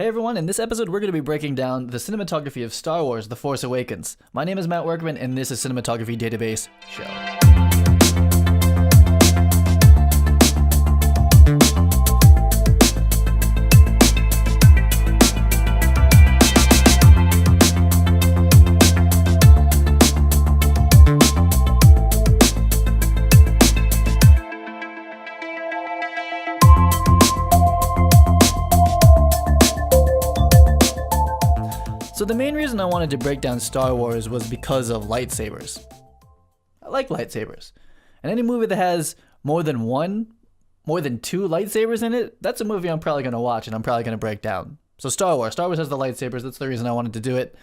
Hey everyone, in this episode we're going to be breaking down the cinematography of Star Wars: The Force Awakens. My name is Matt Workman and this is Cinematography Database Show. So the main reason I wanted to break down Star Wars was because of lightsabers. I like lightsabers. And any movie that has more than two lightsabers in it, that's a movie I'm probably going to watch and I'm probably going to break down. So Star Wars has the lightsabers. That's the reason I wanted to do it.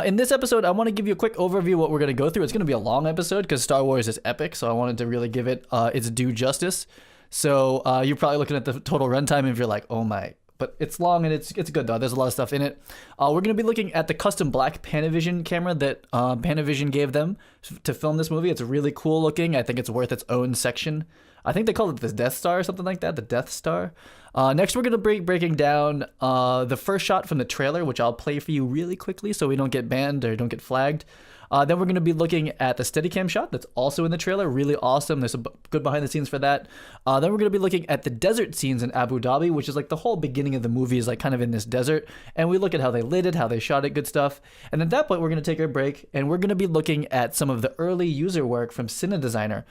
In this episode, I want to give you a quick overview of what we're going to go through. It's going to be a long episode because Star Wars is epic, so I wanted to really give it its due justice. So you're probably looking at the total runtime and if you're like, oh my... But it's long and it's good though. There's a lot of stuff in it. We're going to be looking at the custom black Panavision camera that Panavision gave them to film this movie. It's really cool looking. I think it's worth its own section. I think they call it the Death Star or something like that, the Death Star. Next, we're going to be breaking down the first shot from the trailer, which I'll play for you really quickly so we don't get banned or don't get flagged. Then we're going to be looking at the Steadicam shot that's also in the trailer. Really awesome. There's some good behind the scenes for that. Then we're going to be looking at the desert scenes in Abu Dhabi, which is like the whole beginning of the movie is like kind of in this desert. And we look at how they lit it, how they shot it, good stuff. And at that point, we're going to take our break and we're going to be looking at some of the early user work from Cin-designer.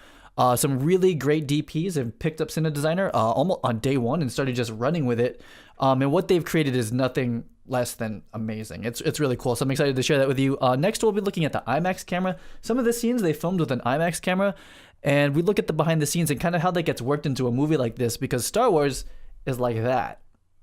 Some really great DPs have picked up Cin-designer almost on day one and started just running with it. And what they've created is nothing less than amazing. It's really cool. So I'm excited to share that with you. Next, we'll be looking at the IMAX camera. Some of the scenes they filmed with an IMAX camera, and we look at the behind the scenes and kind of how that gets worked into a movie like this, because Star Wars is like that.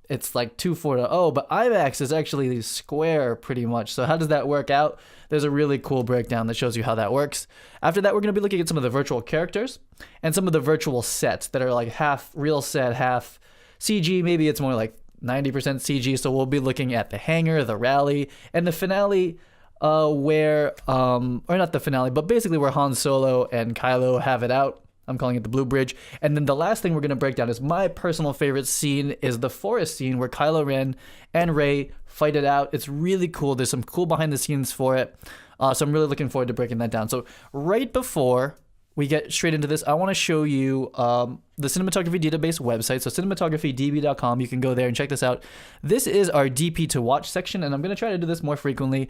It's like 2.4, but IMAX is actually square pretty much. So how does that work out? There's a really cool breakdown that shows you how that works. After that, we're going to be looking at some of the virtual characters and some of the virtual sets that are like half real set, half CG. Maybe it's more like 90% CG. So we'll be looking at the hangar, the rally, and the finale or not the finale, but basically where Han Solo and Kylo have it out. I'm calling it the Blue Bridge. And then the last thing we're going to break down is my personal favorite scene is the forest scene where Kylo Ren and Rey fight it out. It's really cool. There's some cool behind the scenes for it. So I'm really looking forward to breaking that down. So right before we get straight into this, I want to show you the Cinematography Database website. So cinematographydb.com. You can go there and check this out. This is our DP to watch section, and I'm going to try to do this more frequently.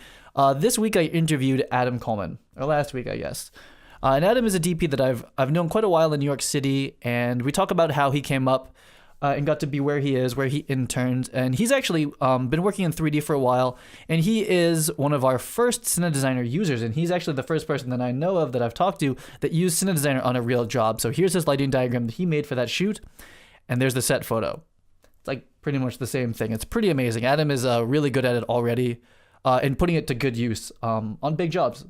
This week I interviewed Adam Coleman, or last week, I guess. And Adam is a DP that I've known quite a while in New York City, and we talk about how he came up and got to be where he is, where he interned. And he's actually been working in 3D for a while, and he is one of our first Cin-designer users, and he's actually the first person that I know of that I've talked to that used Cin-designer on a real job. So here's his lighting diagram that he made for that shoot, and there's the set photo. It's like pretty much the same thing. It's pretty amazing. Adam is really good at it already and putting it to good use on big jobs.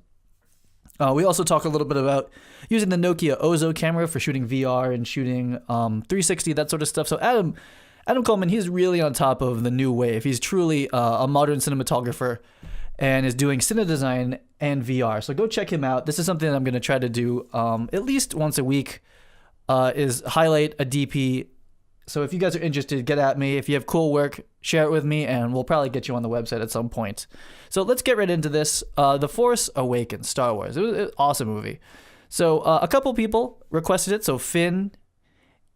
We also talk a little bit about using the Nokia Ozo camera for shooting VR and shooting 360, that sort of stuff. So Adam Coleman, he's really on top of the new wave. He's truly a modern cinematographer and is doing Cine-design and VR. So go check him out. This is something that I'm going to try to do at least once a week, is highlight a DP. So if you guys are interested, get at me. If you have cool work, share it with me, and we'll probably get you on the website at some point. So let's get right into this. The Force Awakens, Star Wars. It was an awesome movie. So a couple people requested it. So Finn,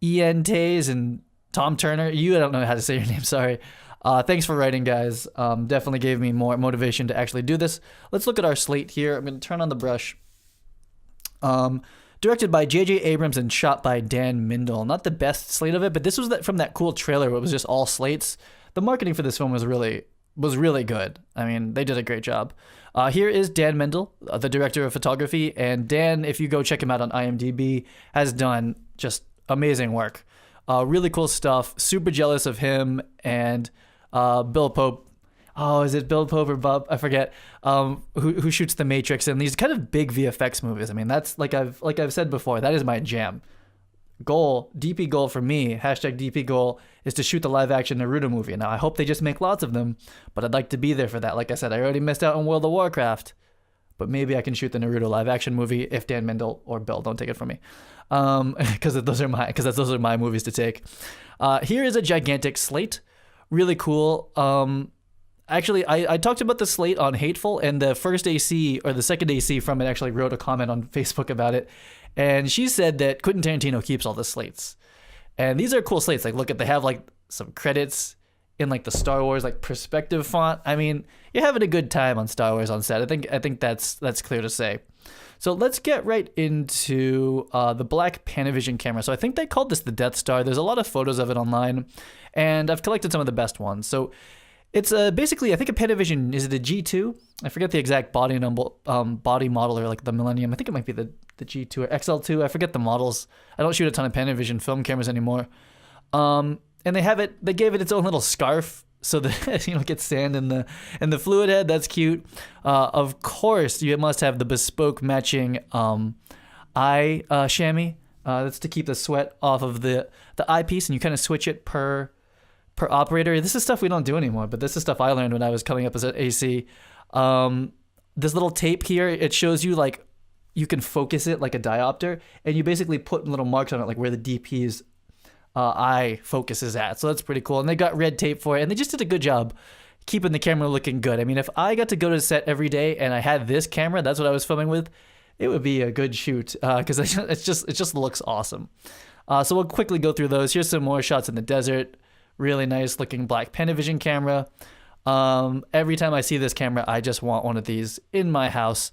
Ian Tays, and Tom Turner. I don't know how to say your name, sorry. Thanks for writing, guys. Definitely gave me more motivation to actually do this. Let's look at our slate here. I'm going to turn on the brush. Directed by J.J. Abrams and shot by Dan Mindel. Not the best slate of it, but this was from that cool trailer where it was just all slates. The marketing for this film was really good. I mean, they did a great job. Here is Dan Mindel, the director of photography, and Dan, if you go check him out on IMDb, has done just amazing work. Really cool stuff. Super jealous of him and Bill Pope. Oh, is it Bill Pope or Bob? I forget. Who shoots The Matrix and these kind of big VFX movies. I mean, that's like I've said before, that is my jam. DP goal for me, hashtag DP goal, is to shoot the live action Naruto movie. Now, I hope they just make lots of them, but I'd like to be there for that. Like I said, I already missed out on World of Warcraft, but maybe I can shoot the Naruto live action movie if Dan Mindel or Bill don't take it from me. Because those are my movies to take. Here is a gigantic slate. Really cool. Actually, I talked about the slate on Hateful, and the first AC or the second AC from it actually wrote a comment on Facebook about it. And she said that Quentin Tarantino keeps all the slates. And these are cool slates. Like, look at, they have like some credits in like the Star Wars like perspective font. I mean, you're having a good time on Star Wars on set. I think that's clear to say. So let's get right into the black Panavision camera. So I think they called this the Death Star. There's a lot of photos of it online, and I've collected some of the best ones. So it's basically, I think a Panavision, is it a G2? I forget the exact body model, or like the Millennium. I think it might be the G2 or XL2. I forget the models. I don't shoot a ton of Panavision film cameras anymore. And they gave it its own little scarf so that it gets sand in the fluid head. That's cute. Of course, you must have the bespoke matching eye chamois. That's to keep the sweat off of the eyepiece, and you kind of switch it per operator. This is stuff we don't do anymore, but this is stuff I learned when I was coming up as an AC. This little tape here, it shows you like you can focus it like a diopter, and you basically put little marks on it, like where the DP's eye focus is at. So that's pretty cool. And they got red tape for it, and they just did a good job keeping the camera looking good. I mean, if I got to go to set every day and I had this camera, that's what I was filming with, it would be a good shoot, because it just looks awesome. So we'll quickly go through those. Here's some more shots in the desert. Really nice looking black Panavision camera. Every time I see this camera, I just want one of these in my house.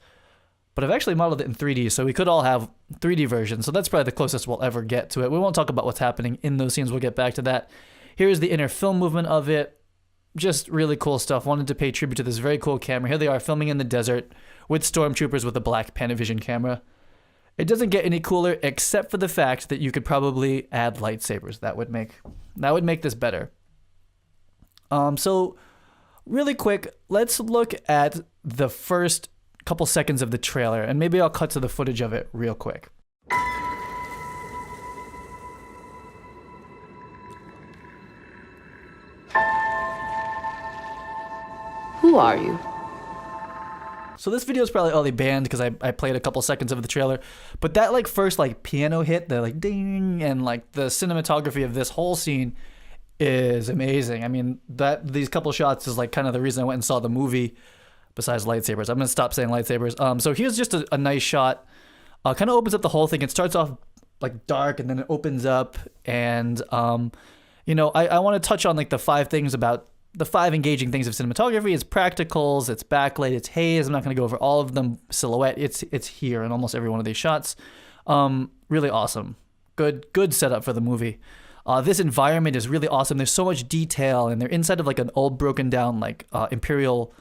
But I've actually modeled it in 3D, so we could all have 3D versions. So that's probably the closest we'll ever get to it. We won't talk about what's happening in those scenes. We'll get back to that. Here's the inner film movement of it. Just really cool stuff. Wanted to pay tribute to this very cool camera. Here they are filming in the desert with stormtroopers with a black Panavision camera. It doesn't get any cooler, except for the fact that you could probably add lightsabers. That would make this better. So really quick, let's look at the first couple seconds of the trailer, and maybe I'll cut to the footage of it real quick. Who are you? So this video is probably only banned because I played a couple seconds of the trailer, but that like first like piano hit, the like ding, and like the cinematography of this whole scene is amazing. I mean, these couple shots is like kind of the reason I went and saw the movie, besides lightsabers. I'm gonna stop saying lightsabers. So here's just a nice shot. Kind of opens up the whole thing. It starts off like dark, and then it opens up, and I want to touch on like the five engaging things of cinematography. It's practicals, it's backlight, it's haze. I'm not going to go over all of them. Silhouette, it's here in almost every one of these shots. Really awesome. Good setup for the movie. This environment is really awesome. There's so much detail, and they're inside of like an old broken down like Imperial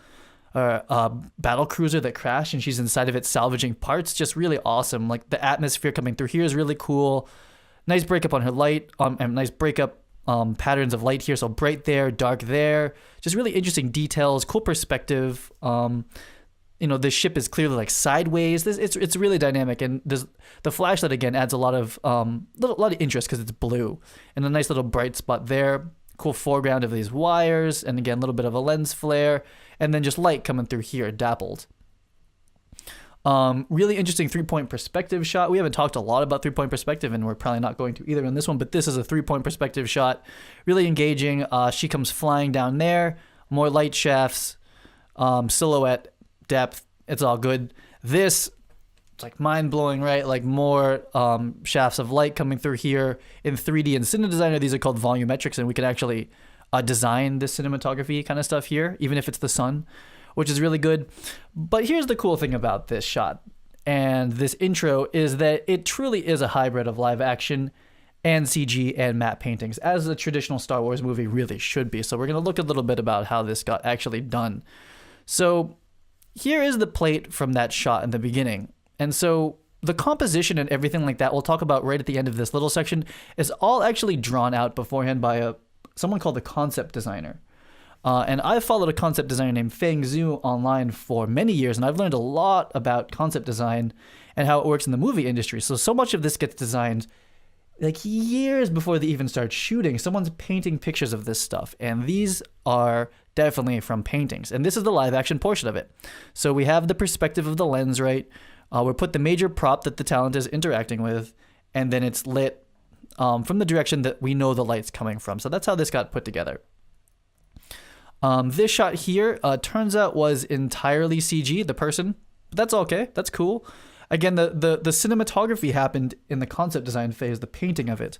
battle cruiser that crashed, and she's inside of it salvaging parts. Just really awesome. Like the atmosphere coming through here is really cool. Nice breakup on her light, and nice breakup patterns of light here. So bright there, dark there. Just really interesting details, cool perspective. The ship is clearly like sideways. It's really dynamic, and the flashlight again adds a lot of interest because it's blue, and a nice little bright spot there. Cool foreground of these wires, and again a little bit of a lens flare, and then just light coming through here, dappled. Really interesting 3-point perspective shot. We haven't talked a lot about 3-point perspective, and we're probably not going to either in this one, but this is a 3-point perspective shot. Really engaging. She comes flying down there. More light shafts, silhouette, depth. It's all good. This, it's like mind-blowing, right? Like more shafts of light coming through here in 3D. And Cine-designer, these are called volumetrics, and we can actually design this cinematography kind of stuff here, even if it's the sun, which is really good. But here's the cool thing about this shot and this intro is that it truly is a hybrid of live action and CG and matte paintings, as a traditional Star Wars movie really should be. So we're going to look a little bit about how this got actually done. So here is the plate from that shot in the beginning. And so the composition and everything like that we'll talk about right at the end of this little section is all actually drawn out beforehand by someone called the concept designer. And I've followed a concept designer named Feng Zhu online for many years, and I've learned a lot about concept design and how it works in the movie industry. So much of this gets designed like years before they even start shooting. Someone's painting pictures of this stuff, and these are definitely from paintings. And this is the live action portion of it. So we have the perspective of the lens, right? We put the major prop that the talent is interacting with, and then it's lit from the direction that we know the light's coming from. So that's how this got put together. This shot here turns out was entirely CG, the person, but that's okay. That's cool. Again, the cinematography happened in the concept design phase, the painting of it.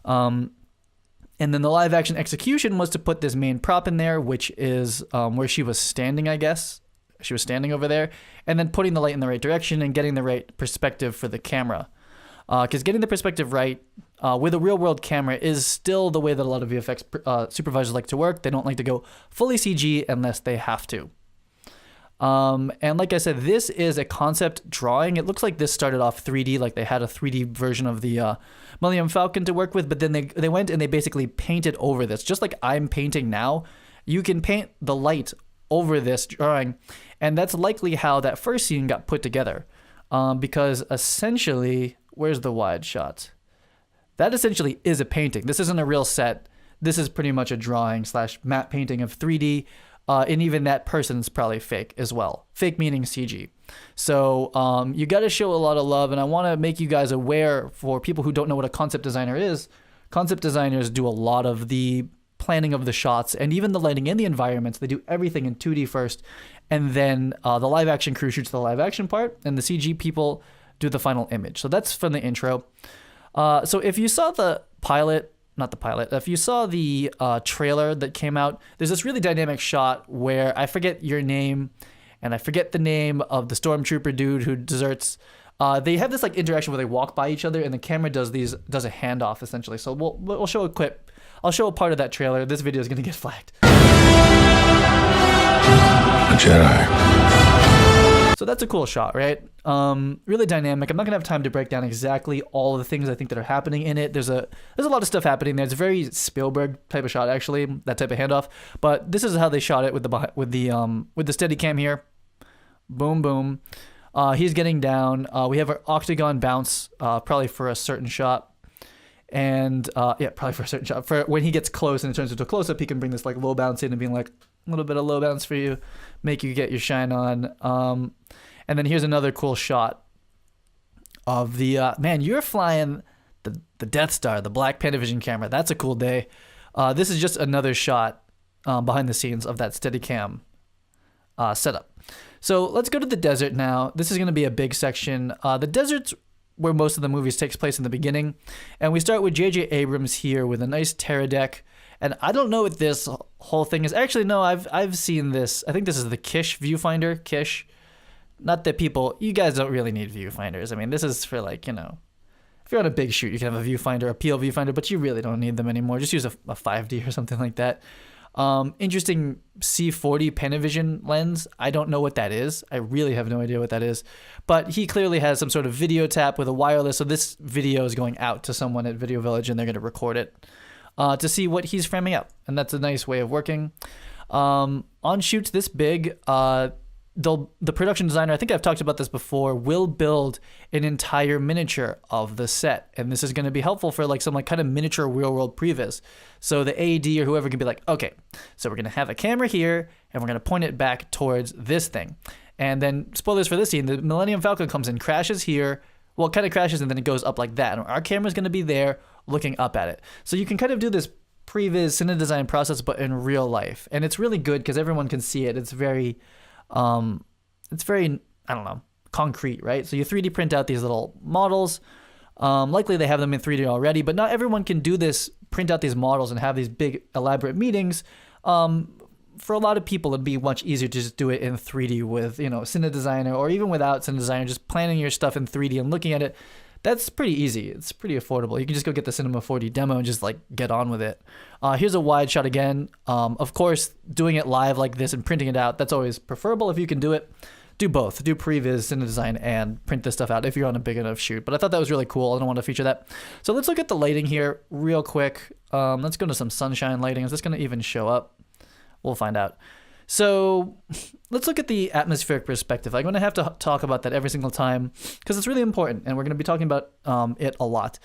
And then the live action execution was to put this main prop in there, which is where she was standing, I guess. She was standing over there, and then putting the light in the right direction and getting the right perspective for the camera. Because getting the perspective right with a real world camera is still the way that a lot of VFX supervisors like to work. They don't like to go fully CG unless they have to. And like I said, this is a concept drawing. It looks like this started off 3D, like they had a 3D version of the Millennium Falcon to work with, but then they went and they basically painted over this. Just like I'm painting now, you can paint the light over this drawing, and that's likely how that first scene got put together. Because essentially, where's the wide shot? That essentially is a painting. This isn't a real set. This is pretty much a drawing / matte painting of 3D. And even that person's probably fake as well. Fake meaning CG. So you got to show a lot of love, and I want to make you guys aware for people who don't know what a concept designer is. Concept designers do a lot of the planning of the shots and even the lighting in the environments. They do everything in 2D first, and then the live action crew shoots the live action part, and the CG people do the final image. So that's from the intro. So if you saw the pilot, not the pilot, if you saw the trailer that came out, there's this really dynamic shot where I forget your name and I forget the name of the stormtrooper dude who deserts. They have this like interaction where they walk by each other and the camera does a handoff essentially. So we'll show a clip. I'll show a part of that trailer. This video is going to get flagged. A Jedi. So that's a cool shot, right? Really dynamic. I'm not gonna have time to break down exactly all of the things I think that are happening in it. There's a lot of stuff happening there. It's a very Spielberg type of shot, actually, that type of handoff. But this is how they shot it with the Steadicam here. Boom, boom. He's getting down. We have an octagon bounce, probably for a certain shot. And probably for a certain shot. For when he gets close and it turns into a close-up, he can bring this like low bounce in and being like, a little bit of low bounce for you, make you get your shine on. And then here's another cool shot of the man. You're flying the Death Star, the Black Panavision camera. That's a cool day. This is just another shot behind the scenes of that Steadicam setup. So let's go to the desert now. This is going to be a big section. The desert's where most of the movies takes place in the beginning, and we start with J.J. Abrams here with a nice Terra deck. And I don't know what this whole thing is. Actually, no, I've seen this. I think this is the Kish viewfinder. Kish. Not that you guys don't really need viewfinders. I mean, this is for like, if you're on a big shoot, you can have a viewfinder, a PL viewfinder, but you really don't need them anymore. Just use a 5D or something like that. Interesting C40 Panavision lens. I don't know what that is. I really have no idea what that is. But he clearly has some sort of video tap with a wireless. So this video is going out to someone at Video Village and they're going to record it to see what he's framing up. And that's a nice way of working. On shoots this big, the production designer, I think I've talked about this before, will build an entire miniature of the set. And this is going to be helpful for like some like kind of miniature real world previs. So the AD or whoever can be like, okay, so we're going to have a camera here and we're going to point it back towards this thing. And then spoilers for this scene, the Millennium Falcon comes in, crashes here. Well, it kind of crashes and then it goes up like that. And our camera's going to be there looking up at it. So you can kind of do this previs Cine-design process, but in real life. And it's really good because everyone can see it. It's very, I don't know, concrete, right? So you 3D print out these little models. Likely they have them in 3D already, but not everyone can do this, print out these models and have these big elaborate meetings. For a lot of people, it'd be much easier to just do it in 3D with, Cine-designer, or even without Cine-designer, just planning your stuff in 3D and looking at it. That's pretty easy. It's pretty affordable. You can just go get the Cinema 4D demo and just like get on with it. Here's a wide shot again. Of course, doing it live like this and printing it out, that's always preferable if you can do it. Do both. Do previs, Cine-design, and print this stuff out if you're on a big enough shoot. But I thought that was really cool. I don't want to feature that. So let's look at the lighting here real quick. Let's go to some sunshine lighting. Is this going to even show up? We'll find out. So let's look at the atmospheric perspective. I'm going to have to talk about that every single time because it's really important, and we're going to be talking about it a lot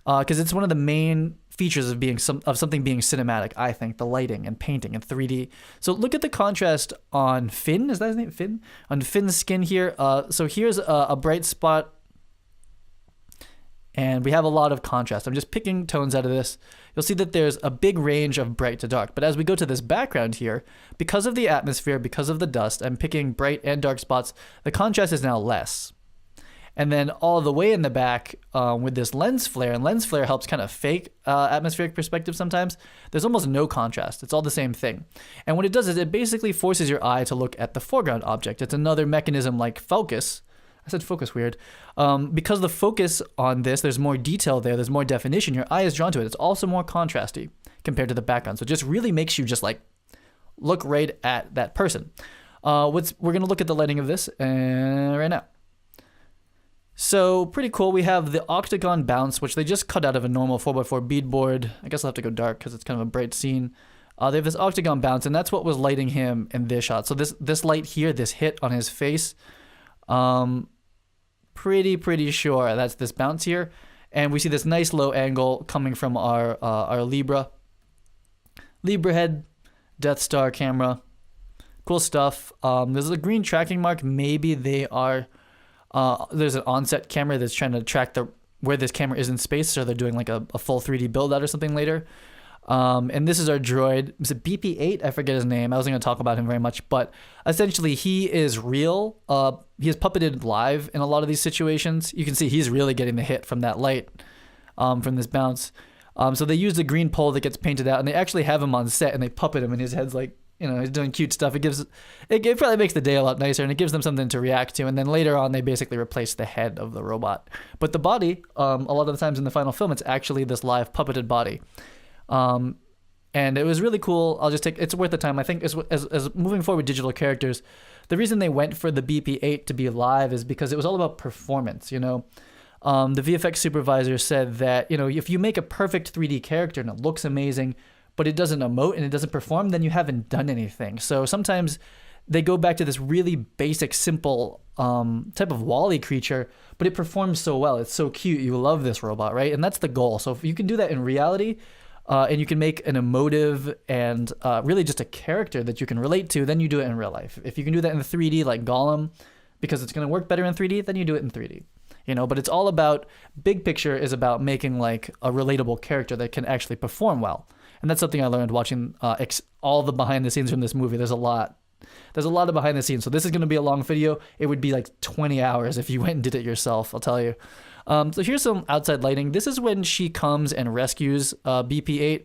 because it's one of the main features of something being cinematic, I think, the lighting and painting and 3D. So look at the contrast on Finn. Is that his name? Finn? On Finn's skin here. So here's a bright spot And we have a lot of contrast. I'm just picking tones out of this. You'll see that there's a big range of bright to dark. But as we go to this background here, because of the atmosphere, because of the dust, I'm picking bright and dark spots. The contrast is now less. And then all the way in the back with this lens flare, and lens flare helps kind of fake atmospheric perspective sometimes, there's almost no contrast. It's all the same thing. And what it does is it basically forces your eye to look at the foreground object. It's another mechanism like focus. I said focus weird. Because the focus on this, there's more detail there, there's more definition, your eye is drawn to it. It's also more contrasty compared to the background. So it just really makes you just like look right at that person. We're going to look at the lighting of this right now. So pretty cool. We have the octagon bounce, which they just cut out of a normal 4x4 beadboard. I guess I'll have to go dark because it's kind of a bright scene. They have this octagon bounce, and that's what was lighting him in this shot. So this light here, this hit on his face, pretty sure that's this bounce here. And we see this nice low angle coming from our Libra head, Death Star camera. Cool stuff. There's a green tracking mark. Maybe they are... there's an onset camera that's trying to track where this camera is in space, so they're doing like a full 3D build out or something later. And this is our droid. Is it BP-8? I forget his name. I wasn't going to talk about him very much, but essentially he is real. He is puppeted live in a lot of these situations. You can see he's really getting the hit from that light, from this bounce. So they use the green pole that gets painted out, and they actually have him on set, and they puppet him, and his head's like, he's doing cute stuff. It probably makes the day a lot nicer, and it gives them something to react to. And then later on, they basically replace the head of the robot. But the body, a lot of the times in the final film, it's actually this live puppeted body. And it was really cool. It's worth the time. I think as moving forward with digital characters, the reason they went for the BP-8 to be live is because it was all about performance, The VFX supervisor said that, if you make a perfect 3D character and it looks amazing, but it doesn't emote and it doesn't perform, then you haven't done anything. So sometimes they go back to this really basic, simple type of WALL-E creature, but it performs so well. It's so cute. You love this robot, right? And that's the goal. So if you can do that in reality, and you can make an emotive and really just a character that you can relate to, then you do it in real life. If you can do that in 3D like Gollum, because it's going to work better in 3D, then you do it in 3D. But it's all about, big picture is about making like a relatable character that can actually perform well. And that's something I learned watching all the behind the scenes from this movie. There's a lot of behind the scenes. So this is going to be a long video. It would be like 20 hours if you went and did it yourself, I'll tell you. So here's some outside lighting. This is when she comes and rescues BP-8.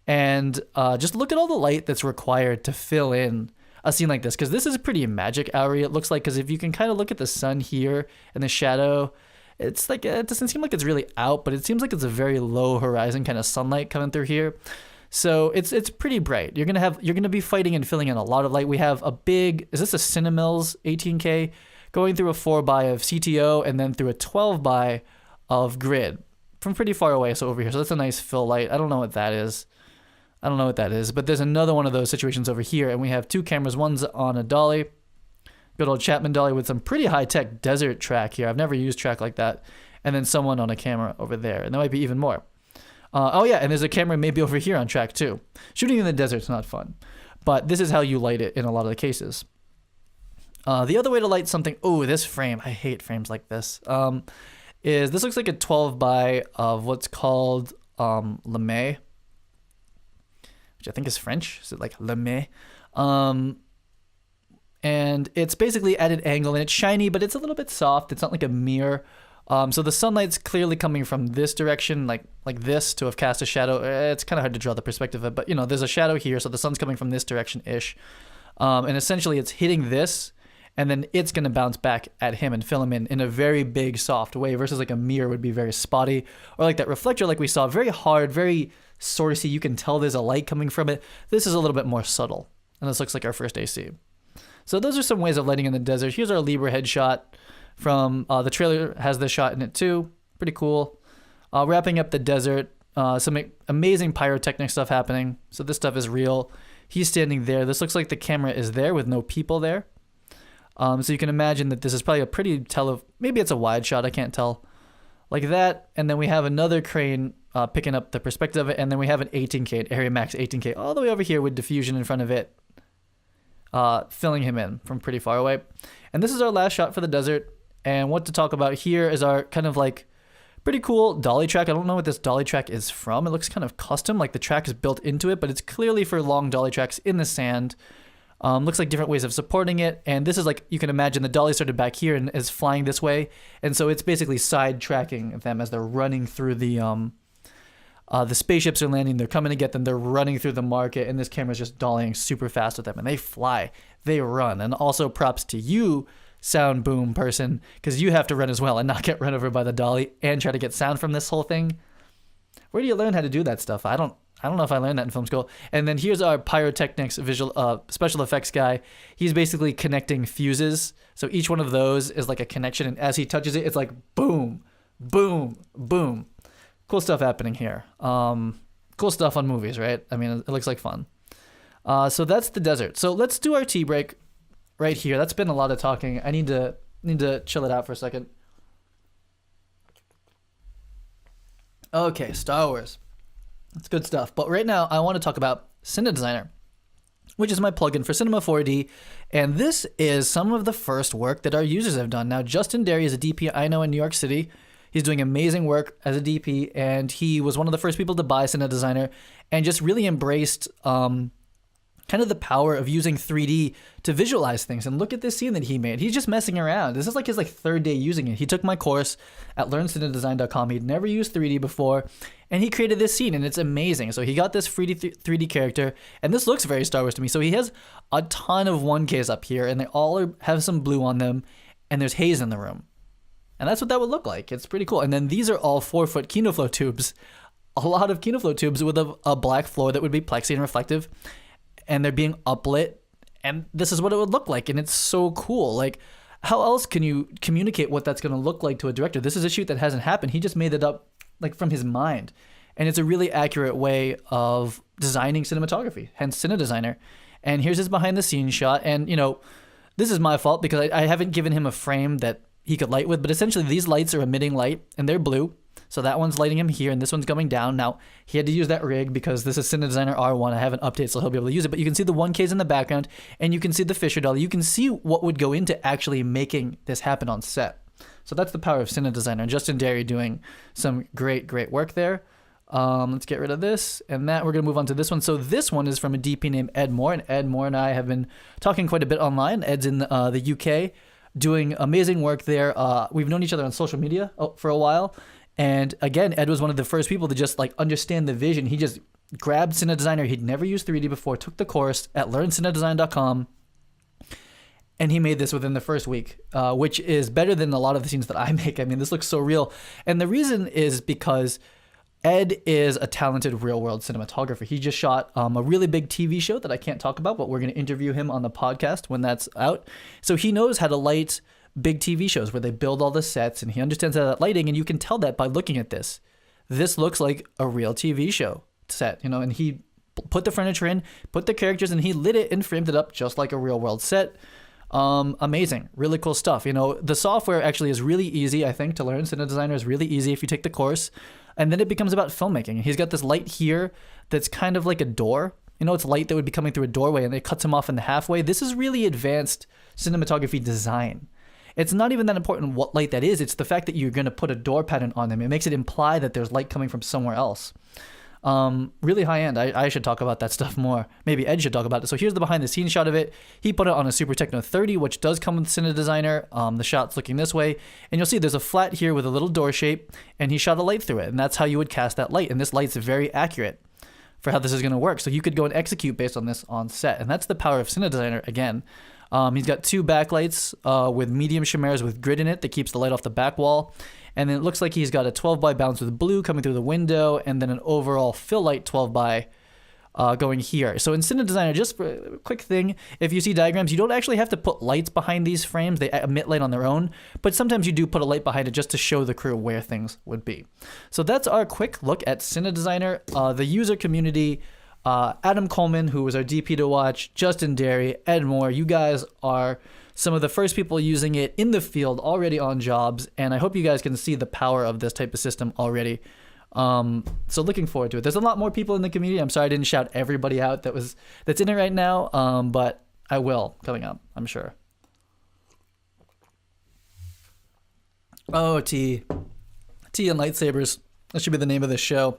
And just look at all the light that's required to fill in a scene like this. Because this is pretty magic hour, it looks like. Because if you can kind of look at the sun here and the shadow, it's like, it doesn't seem like it's really out, but it seems like it's a very low horizon kind of sunlight coming through here. So it's pretty bright. You're gonna be fighting and filling in a lot of light. We have a big, is this a Cinemills 18K? Going through a 4x of CTO and then through a 12x of grid from pretty far away. So over here, so that's a nice fill light. I don't know what that is, but there's another one of those situations over here, and we have two cameras. One's on a dolly, good old Chapman dolly with some pretty high-tech desert track here. I've never used track like that. And then someone on a camera over there, and there might be even more. And there's a camera maybe over here on track too. Shooting in the desert's not fun, but this is how you light it in a lot of the cases. The other way to light something, this frame, I hate frames like this, is this looks like a 12x of what's called Lemay, which I think is French. Is it like Lemay? And it's basically at an angle, and it's shiny, but it's a little bit soft. It's not like a mirror. So the sunlight's clearly coming from this direction, like this, to have cast a shadow. It's kind of hard to draw the perspective of it, but there's a shadow here, so the sun's coming from this direction-ish. And essentially it's hitting this, and then it's going to bounce back at him and fill him in a very big, soft way, versus like a mirror would be very spotty, or like that reflector like we saw, very hard, very sourcey. You can tell there's a light coming from it. This is a little bit more subtle, and this looks like our first AC. So those are some ways of lighting in the desert. Here's our Libra headshot from the trailer, has this shot in it too. Pretty cool. Wrapping up the desert, some amazing pyrotechnic stuff happening. So this stuff is real. He's standing there. This looks like the camera is there with no people there. So you can imagine that this is probably a pretty maybe it's a wide shot, I can't tell. Like that, and then we have another crane picking up the perspective of it, and then we have an 18K, an Area Max 18K, all the way over here with diffusion in front of it, filling him in from pretty far away. And this is our last shot for the desert. And what to talk about here is our kind of like Pretty cool dolly track. I don't know what this dolly track is from. It looks kind of custom, like the track is built into it, but it's clearly for long dolly tracks in the sand. Looks like different ways of supporting it. And this is like, you can imagine the dolly started back here and is flying this way. And so it's basically side tracking them as they're running through the spaceships are landing. They're coming to get them. They're running through the market. And this camera's just dollying super fast with them. And they fly, they run. And also props to you, sound boom person, because you have to run as well and not get run over by the dolly and try to get sound from this whole thing. Where do you learn how to do that stuff? I don't know if I learned that in film school. And then here's our pyrotechnics special effects guy. He's basically connecting fuses. So each one of those is like a connection. And as he touches it, it's like boom, boom, boom. Cool stuff happening here. Cool stuff on movies, right? I mean, it looks like fun. So that's the desert. So let's do our tea break right here. That's been a lot of talking. I need to chill it out for a second. Okay, Star Wars. It's good stuff. But right now, I want to talk about Cine-designer, which is my plugin for Cinema 4D. And this is some of the first work that our users have done. Now, Justin Derry is a DP I know in New York City. He's doing amazing work as a DP, and he was one of the first people to buy Cine-designer and just really embraced kind of the power of using 3D to visualize things. And look at this scene that he made. He's just messing around. This is like his third day using it. He took my course at learncinedesign.com. He'd never used 3D before, and he created this scene, and it's amazing. So he got this 3D character, and this looks very Star Wars to me. So he has a ton of 1Ks up here, and they all have some blue on them, and there's haze in the room. And that's what that would look like. It's pretty cool. And then these are all 4-foot KinoFlow tubes. A lot of KinoFlow tubes with a black floor that would be plexi and reflective, and they're being uplit, and this is what it would look like, and it's so cool. Like, how else can you communicate what that's going to look like to a director? This is a shoot that hasn't happened. He just made it up like from his mind, and it's a really accurate way of designing cinematography, hence Cine-designer. And here's his behind the scenes shot, and this is my fault because I haven't given him a frame that he could light with, but essentially these lights are emitting light, and they're blue. So that one's lighting him here, and this one's coming down. Now, he had to use that rig because this is Cine-designer R1. I haven't updated, so he'll be able to use it. But you can see the 1Ks in the background, and you can see the Fisher dolly. You can see what would go into actually making this happen on set. So that's the power of Cine-designer. And Justin Derry doing some great, great work there. Let's get rid of this, and that we're going to move on to this one. So this one is from a DP named Ed Moore, and Ed Moore and I have been talking quite a bit online. Ed's in the UK doing amazing work there. We've known each other on social media for a while. And again, Ed was one of the first people to just understand the vision. He just grabbed Cine-designer. He'd never used 3D before, took the course at learncinedesign.com, and he made this within the first week, which is better than a lot of the scenes that I make. I mean, this looks so real. And the reason is because Ed is a talented real-world cinematographer. He just shot a really big TV show that I can't talk about, but we're going to interview him on the podcast when that's out. So he knows how to light big TV shows where they build all the sets, and he understands that lighting, and you can tell that by looking at this. This looks like a real TV show set, and he put the furniture in, put the characters, and he lit it and framed it up just like a real world set. Amazing, really cool stuff. The software actually is really easy, I think, to learn. Cine-designer is really easy if you take the course, and then it becomes about filmmaking. He's got this light here that's kind of like a door. It's light that would be coming through a doorway, and it cuts him off in the halfway. This is really advanced cinematography design. It's not even that important what light that is. It's the fact that you're going to put a door pattern on them. It makes it imply that there's light coming from somewhere else. Really high end. I should talk about that stuff more. Maybe Ed should talk about it. So here's the behind the scenes shot of it. He put it on a Super Techno 30, which does come with Cine-designer. The shot's looking this way. And you'll see there's a flat here with a little door shape, and he shot a light through it. And that's how you would cast that light. And this light's very accurate for how this is going to work. So you could go and execute based on this on set. And that's the power of Cine-designer again. He's got two backlights with medium chimeras with grid in it that keeps the light off the back wall. And then it looks like he's got a 12 by bounce with blue coming through the window, and then an overall fill light 12 by going here. So in Cine-designer, just for a quick thing, if you see diagrams, you don't actually have to put lights behind these frames. They emit light on their own, but sometimes you do put a light behind it just to show the crew where things would be. So that's our quick look at Cine-designer. The user community, Adam Coleman, who was our DP to watch, Justin Derry, Ed Moore, you guys are some of the first people using it in the field already on jobs, and I hope you guys can see the power of this type of system already. So looking forward to it. There's a lot more people in the community. I'm sorry I didn't shout everybody out that's in it right now, but I will coming up, I'm sure. Tea and lightsabers. That should be the name of this show.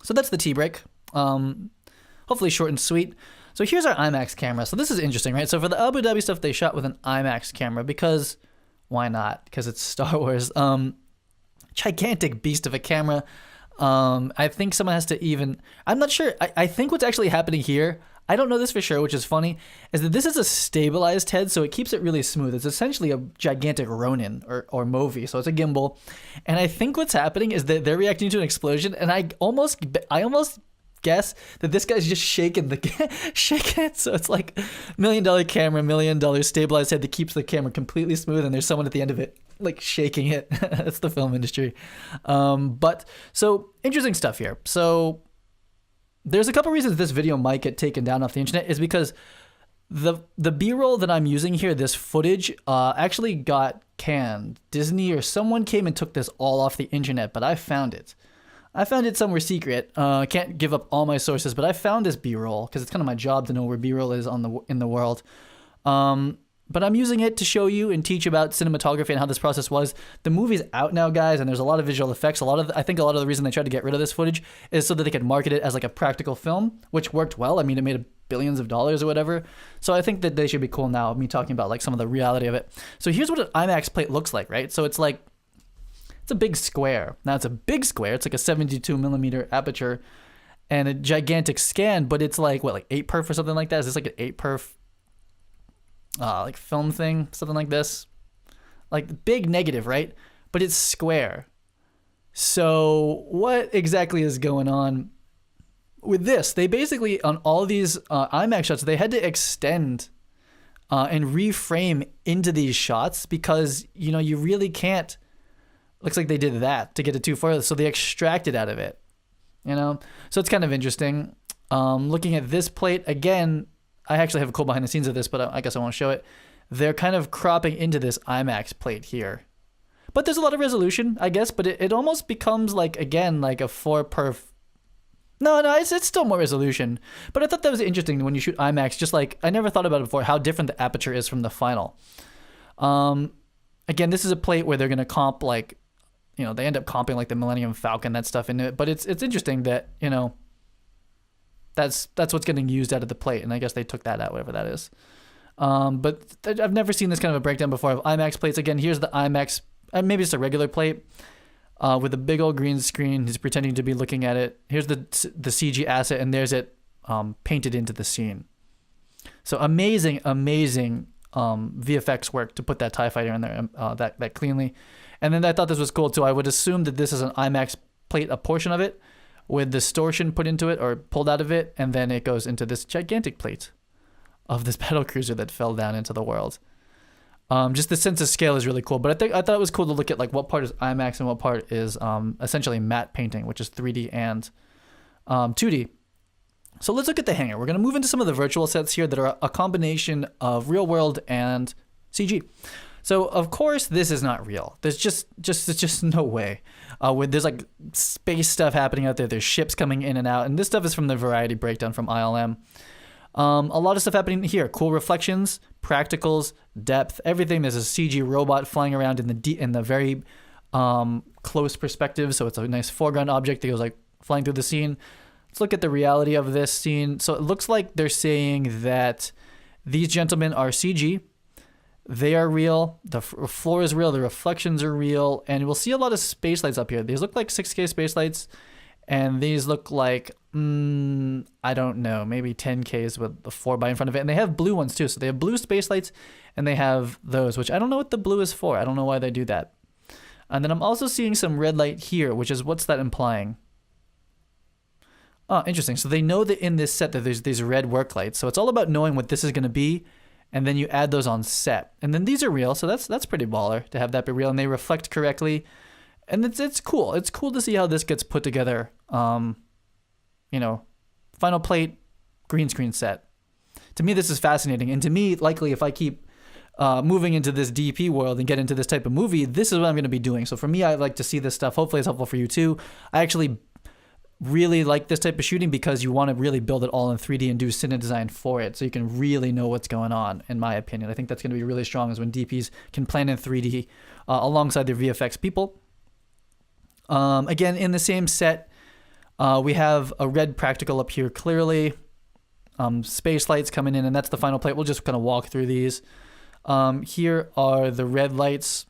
So that's the tea break. Hopefully short and sweet. So here's our IMAX camera. So this is interesting, right? So for the Abu Dhabi stuff, they shot with an IMAX camera because why not? Because it's Star Wars. Gigantic beast of a camera. I think someone has to even... I'm not sure. I think what's actually happening here, I don't know this for sure, which is funny, is that this is a stabilized head, so it keeps it really smooth. It's essentially a gigantic Ronin or Movi, so it's a gimbal. And I think what's happening is that they're reacting to an explosion, and I almost guess that this guy's just shaking it. So it's like $1 million camera, $1 million stabilized head that keeps the camera completely smooth, and there's someone at the end of it like shaking it. That's the film industry. But so interesting stuff here. So there's a couple reasons this video might get taken down off the internet is because the B-roll that I'm using here, this footage, actually got canned. Disney or someone came and took this all off the internet, but I found it. I found it somewhere secret. I can't give up all my sources, but I found this B-roll because it's kind of my job to know where B-roll is in the world. But I'm using it to show you and teach about cinematography and how this process was. The movie's out now, guys, and there's a lot of visual effects. I think a lot of the reason they tried to get rid of this footage is so that they could market it as like a practical film, which worked well. I mean, it made billions of dollars or whatever. So I think that they should be cool now, me talking about like some of the reality of it. So here's what an IMAX plate looks like, right? So it's like, it's a big square. Now it's a big square. It's like a 72 millimeter aperture and a gigantic scan, but it's like, what, like 8perf or something like that? Is this like an 8perf like film thing, something like this, like big negative, right? But it's square. So what exactly is going on with this? They basically, on all these IMAX shots, they had to extend and reframe into these shots because, you know, you really can't, looks like they did that to get it too far. So they extracted out of it, you know? So it's kind of interesting. Looking at this plate again, I actually have a cool behind the scenes of this, but I guess I won't show it. They're kind of cropping into this IMAX plate here. But there's a lot of resolution, I guess, but it almost becomes like, again, like a 4perf. No, it's still more resolution. But I thought that was interesting when you shoot IMAX, just like, I never thought about it before, how different the aperture is from the final. Again, this is a plate where they're going to comp like, you know, they end up comping like the Millennium Falcon, that stuff into it. But it's interesting that, you know, that's what's getting used out of the plate, and I guess they took that out, whatever that is. But I've never seen this kind of a breakdown before of IMAX plates. Again, here's the IMAX, maybe it's a regular plate with a big old green screen. He's pretending to be looking at it. Here's the CG asset, and there's it painted into the scene. So amazing VFX work to put that TIE fighter in there that cleanly. And then I thought this was cool too. I would assume that this is an IMAX plate, a portion of it, with distortion put into it or pulled out of it, and then it goes into this gigantic plate of this battle cruiser that fell down into the world. Just the sense of scale is really cool. But I thought it was cool to look at like what part is IMAX and what part is essentially matte painting, which is 3D and 2D. So let's look at the hangar. We're going to move into some of the virtual sets here that are a combination of real world and CG. So of course this is not real. There's just no way. There's like space stuff happening out there. There's ships coming in and out, and this stuff is from the Variety breakdown from ILM. A lot of stuff happening here. Cool reflections, practicals, depth, everything. There's a CG robot flying around in the very close perspective, so it's a nice foreground object that goes like flying through the scene. Let's look at the reality of this scene. So it looks like they're saying that these gentlemen are CG. They are real. The floor is real. The reflections are real. And we'll see a lot of space lights up here. These look like 6K space lights. And these look like, I don't know, maybe 10Ks with the 4x in front of it. And they have blue ones too. So they have blue space lights and they have those, which I don't know what the blue is for. I don't know why they do that. And then I'm also seeing some red light here, which is, what's that implying? Oh, interesting. So they know that in this set that there's these red work lights. So it's all about knowing what this is going to be. And then you add those on set. And then these are real, so that's pretty baller to have that be real. And they reflect correctly. And it's cool. It's cool to see how this gets put together. You know, final plate, green screen set. To me, this is fascinating. And to me, likely, if I keep moving into this DP world and get into this type of movie, this is what I'm going to be doing. So for me, I like to see this stuff. Hopefully it's helpful for you too. I actually really like this type of shooting because you want to really build it all in 3D and do Cine-design for it, so you can really know what's going on, in my opinion. I think that's going to be really strong, is when DPs can plan in 3D alongside their VFX people. Again, in the same set, we have a red practical up here clearly. Space lights coming in, and that's the final plate. We'll just kind of walk through these. Here are the red lights.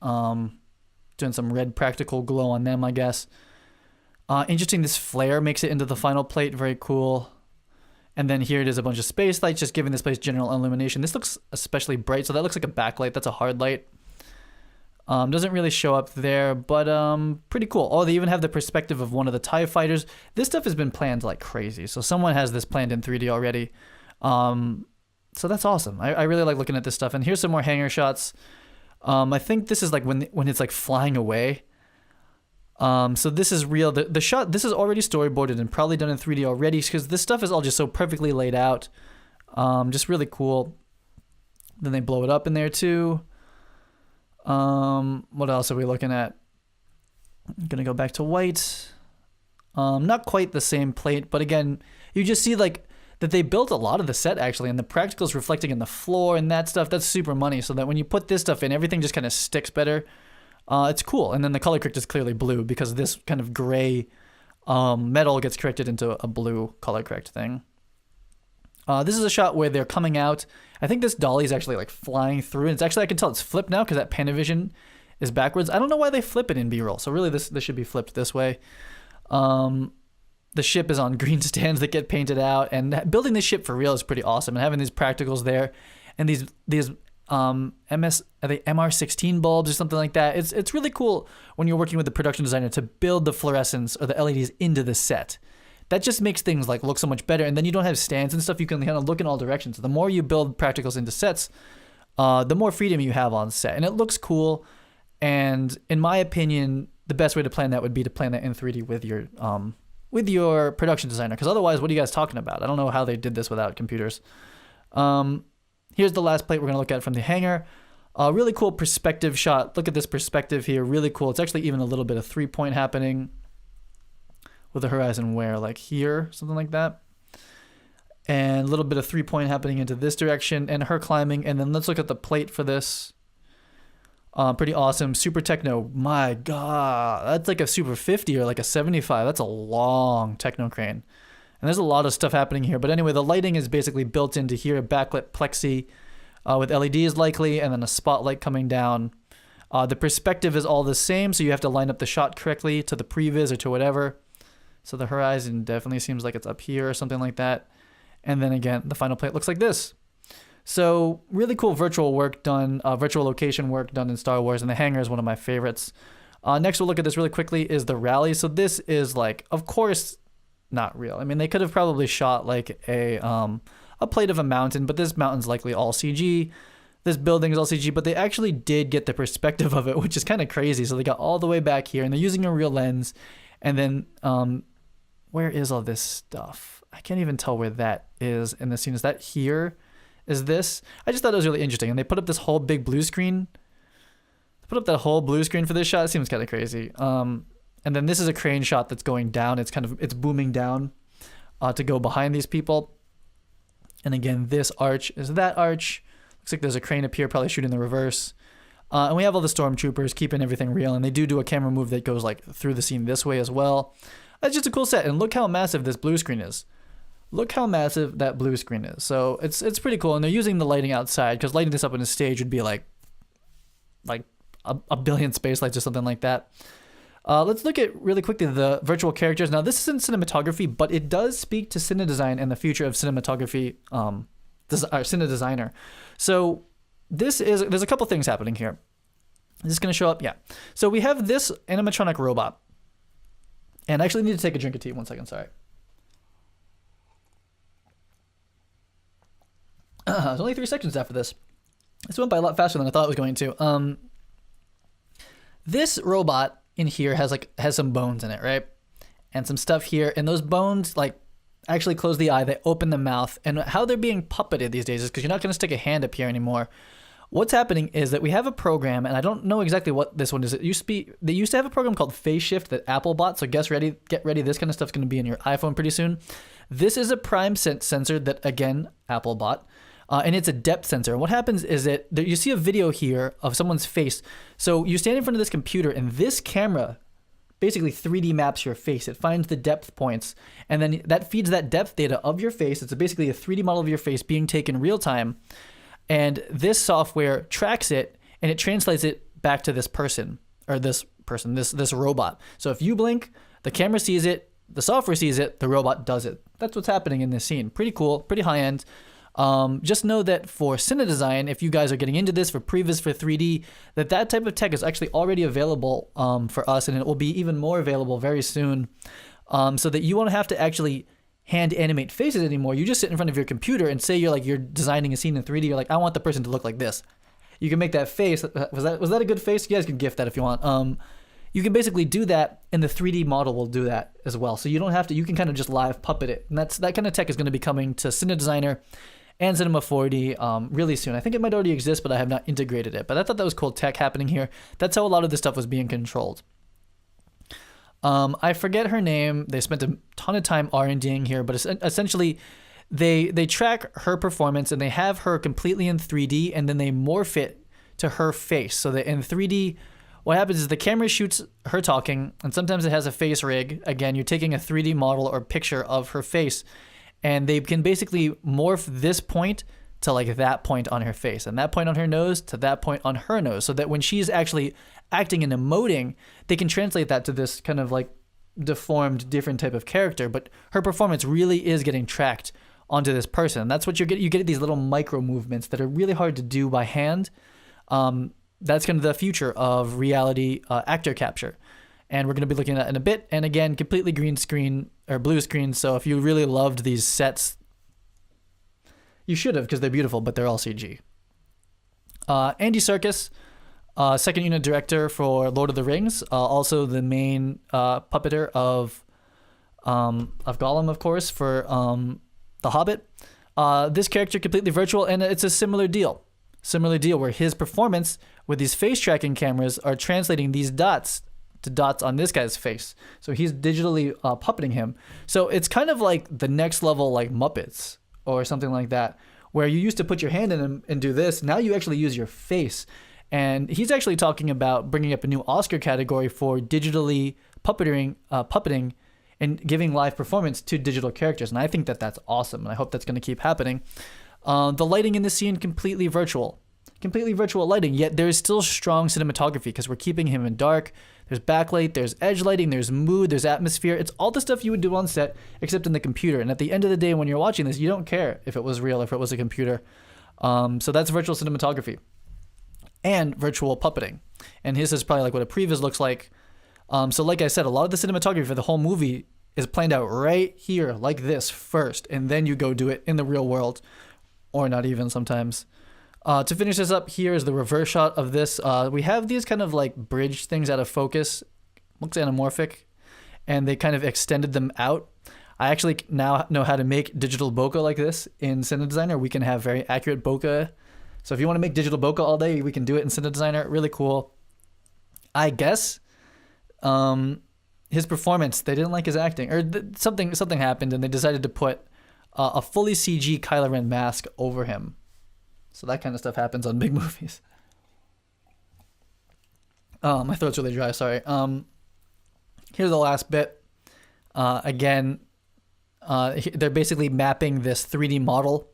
Doing some red practical glow on them, I guess. Interesting, this flare makes it into the final plate. Very cool. And then here it is, a bunch of space lights, just giving this place general illumination. This looks especially bright, so that looks like a backlight. That's a hard light. Doesn't really show up there, but pretty cool. Oh, they even have the perspective of one of the TIE fighters. This stuff has been planned like crazy. So someone has this planned in 3D already. So that's awesome. I really like looking at this stuff. And here's some more hangar shots. I think this is like when it's like flying away. So this is real. The shot, this is already storyboarded and probably done in 3D already because this stuff is all just so perfectly laid out. Just really cool. Then they blow it up in there too. What else are we looking at? I'm gonna go back to white. Not quite the same plate, but again, you just see like that they built a lot of the set actually, and the practicals reflecting in the floor and that stuff. That's super money. So that when you put this stuff in, everything just kind of sticks better. It's cool. And then the color correct is clearly blue because this kind of gray metal gets corrected into a blue color correct thing. This is a shot where they're coming out. I think this dolly is actually like flying through, and it's actually, I can tell it's flipped now because that Panavision is backwards. I don't know why they flip it in B-roll. So really this should be flipped this way. The ship is on green stands that get painted out, and building this ship for real is pretty awesome. And having these practicals there, and these MR16 bulbs or something like that. It's really cool when you're working with the production designer to build the fluorescence or the LEDs into the set. That just makes things like look so much better. And then you don't have stands and stuff. You can kind of look in all directions. The more you build practicals into sets, the more freedom you have on set, and it looks cool. And in my opinion, the best way to plan that would be to plan that in 3D with your production designer. Because otherwise, what are you guys talking about? I don't know how they did this without computers. Here's the last plate we're going to look at from the hangar. Really cool perspective shot. Look at this perspective here. Really cool. It's actually even a little bit of 3-point happening with the horizon where, like here, something like that. And a little bit of 3-point happening into this direction and her climbing. And then let's look at the plate for this. Pretty awesome. Super techno. My God. That's like a Super 50 or like a 75. That's a long techno crane. And there's a lot of stuff happening here. But anyway, the lighting is basically built into here, a backlit plexi with LEDs likely, and then a spotlight coming down. The perspective is all the same, so you have to line up the shot correctly to the previs or to whatever. So the horizon definitely seems like it's up here or something like that. And then again, the final plate looks like this. So really cool virtual work done, virtual location work done in Star Wars, and the hangar is one of my favorites. Next, we'll look at this really quickly is the rally. So this is like, of course, not real. I mean, they could have probably shot like a plate of a mountain, but this mountain's likely all CG. This building is all CG, but they actually did get the perspective of it, which is kind of crazy. So they got all the way back here, and they're using a real lens. And then where is all this stuff? I can't even tell where that is in the scene. Is that here? Is this? I just thought it was really interesting. And they put up this whole big blue screen. They put up that whole blue screen for this shot. It seems kind of crazy. And then this is a crane shot that's going down. It's booming down to go behind these people. And again, this arch is that arch. Looks like there's a crane up here, probably shooting the reverse. And we have all the stormtroopers keeping everything real. And they do a camera move that goes like through the scene this way as well. It's just a cool set. And look how massive this blue screen is. Look how massive that blue screen is. So it's pretty cool. And they're using the lighting outside because lighting this up on a stage would be like a billion space lights or something like that. Let's look at really quickly the virtual characters. Now, this isn't cinematography, but it does speak to Cine-design and the future of cinematography, Cine-designer. So there's a couple things happening here. Is this going to show up? Yeah. So we have this animatronic robot. And I actually need to take a drink of tea. 1 second, sorry. It's only 3 seconds after this. This went by a lot faster than I thought it was going to. This robot in here has some bones in it, right? And some stuff here. And those bones like actually close the eye. They open the mouth. And how they're being puppeted these days is because you're not going to stick a hand up here anymore. What's happening is that we have a program, and I don't know exactly what this one is. They used to have a program called Phase Shift that Apple bought. So get ready. This kind of stuff's going to be in your iPhone pretty soon. This is a prime sensor that, again, Apple bought. and it's a depth sensor. And what happens is that you see a video here of someone's face. So you stand in front of this computer, and this camera basically 3D maps your face. It finds the depth points, and then that feeds that depth data of your face. It's basically a 3D model of your face being taken real time, and this software tracks it, and it translates it back to this person, or this robot. So if you blink, the camera sees it, the software sees it, the robot does it. That's what's happening in this scene. Pretty cool, pretty high end. Just know that for Cinedesign, if you guys are getting into this for previs for 3D, that type of tech is actually already available for us, and it will be even more available very soon, so that you won't have to actually hand animate faces anymore. You just sit in front of your computer and say you're designing a scene in 3D. You're like, I want the person to look like this. You can make that face. Was that a good face? You guys can GIF that if you want. You can basically do that, and the 3D model will do that as well. So you don't have to. You can kind of just live puppet it, and that kind of tech is going to be coming to Cinedesigner and Cinema 4D really soon. I think it might already exist, but I have not integrated it. But I thought that was cool tech happening here. That's how a lot of this stuff was being controlled. I forget her name. They spent a ton of time R&Ding here, but essentially they track her performance, and they have her completely in 3D, and then they morph it to her face. So that in 3D, what happens is the camera shoots her talking, and sometimes it has a face rig. Again, you're taking a 3D model or picture of her face, and they can basically morph this point to like that point on her face, and that point on her nose to that point on her nose, so that when she's actually acting and emoting, they can translate that to this kind of like deformed, different type of character. But her performance really is getting tracked onto this person. That's what you get. You get these little micro movements that are really hard to do by hand. That's kind of the future of reality actor capture. And we're going to be looking at that in a bit. And again, completely green screen or blue screen. So if you really loved these sets, you should have, because they're beautiful, but they're all CG. Andy Serkis, second unit director for Lord of the Rings, also the main puppeter of Gollum, of course, for The Hobbit. This character completely virtual, and it's a similar deal where his performance with these face tracking cameras are translating these dots to dots on this guy's face. So he's digitally puppeting him. So it's kind of like the next level, like Muppets or something like that, where you used to put your hand in him and do this. Now you actually use your face. And he's actually talking about bringing up a new Oscar category for digitally puppeting and giving live performance to digital characters. And I think that that's awesome, and I hope that's going to keep happening. The lighting in this scene, completely virtual lighting, yet there's still strong cinematography because we're keeping him in dark. There's backlight, there's edge lighting, there's mood, there's atmosphere. It's all the stuff you would do on set, except in the computer. And at the end of the day, when you're watching this, you don't care if it was real, if it was a computer. So that's virtual cinematography and virtual puppeting. And his is probably like what a previs looks like. So like I said, a lot of the cinematography for the whole movie is planned out right here, like this first, and then you go do it in the real world, or not even sometimes. To finish this up, here is the reverse shot of this. We have these kind of like bridge things out of focus. Looks anamorphic. And they kind of extended them out. I actually now know how to make digital bokeh like this in Cinedesigner. We can have very accurate bokeh. So if you want to make digital bokeh all day, we can do it in Cinedesigner. Really cool. I guess his performance, they didn't like his acting. Or something happened, and they decided to put a fully CG Kylo Ren mask over him. So that kind of stuff happens on big movies. My throat's really dry, sorry. Here's the last bit. Again, they're basically mapping this 3D model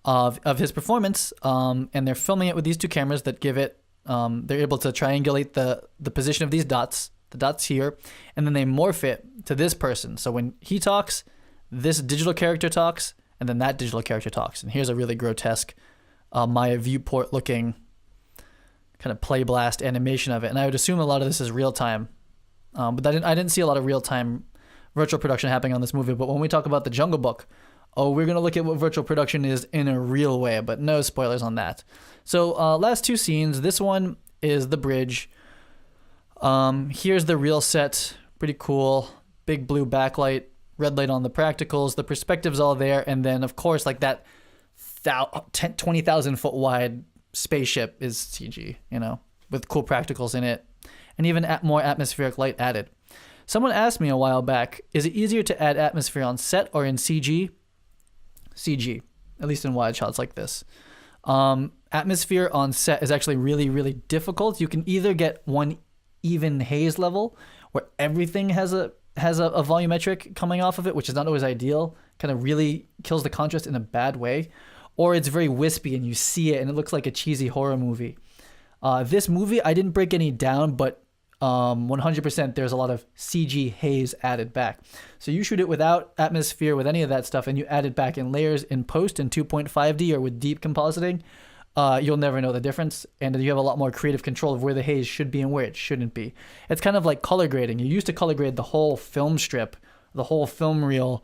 of his performance, and they're filming it with these two cameras that give it, they're able to triangulate the position of these dots, the dots here, and then they morph it to this person. So when he talks, this digital character talks, and then that digital character talks. And here's a really grotesque Maya viewport looking kind of play blast animation of it. And I would assume a lot of this is real time. But I didn't see a lot of real time virtual production happening on this movie. But when we talk about The Jungle Book, we're going to look at what virtual production is in a real way, but no spoilers on that. So last two scenes, this one is the bridge. Here's the real set, pretty cool. Big blue backlight, red light on the practicals, the perspective's all there. And then of course, like that 20,000 foot wide spaceship is CG, with cool practicals in it, and even more atmospheric light added. Someone asked me a while back, is it easier to add atmosphere on set or in CG? CG. at least in wide shots like this. Atmosphere on set is actually really, really difficult. You can either get one even haze level where everything has a volumetric coming off of it, which is not always ideal, kind of really kills the contrast in a bad way, or it's very wispy and you see it and it looks like a cheesy horror movie. This movie, I didn't break any down, but 100% there's a lot of CG haze added back. So you shoot it without atmosphere, with any of that stuff, and you add it back in layers in post in 2.5D or with deep compositing, you'll never know the difference, and you have a lot more creative control of where the haze should be and where it shouldn't be. It's kind of like color grading. You used to color grade the whole film strip, the whole film reel